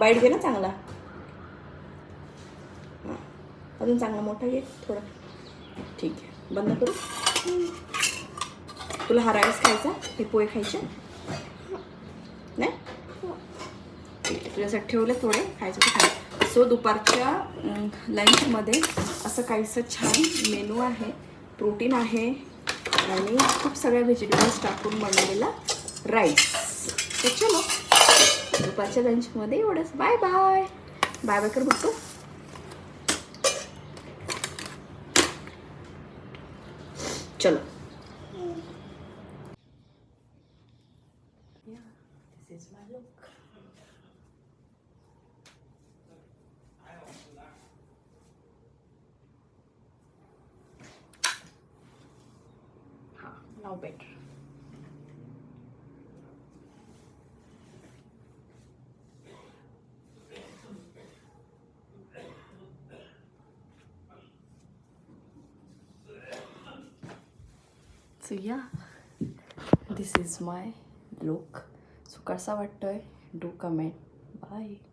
Bite घे ना चांगला. हां, अजून चांगला मोठा घे थोडा. ठीक आहे, बंद करू. तुला हा राईस खायचा, हे पोहे खायचे नाही? ठीक आहे, तुझ्यासाठी ठेवले थोडे, खायचं तर खाय. सो दुपारच्या लंचमध्ये असं काहीसं छान मेनू आहे. प्रोटीन आहे आणि खूप सगळ्या व्हेजिटेबल्स टाकून बनवलेला राईस. तर चलो, दुपारच्या लंचमध्ये एवढंच. Bye bye. बाय बाय कर बघतो. चलो. This is my look. Now better. So yeah, this is my look. So कसा वाटतोय? Do comment. Bye.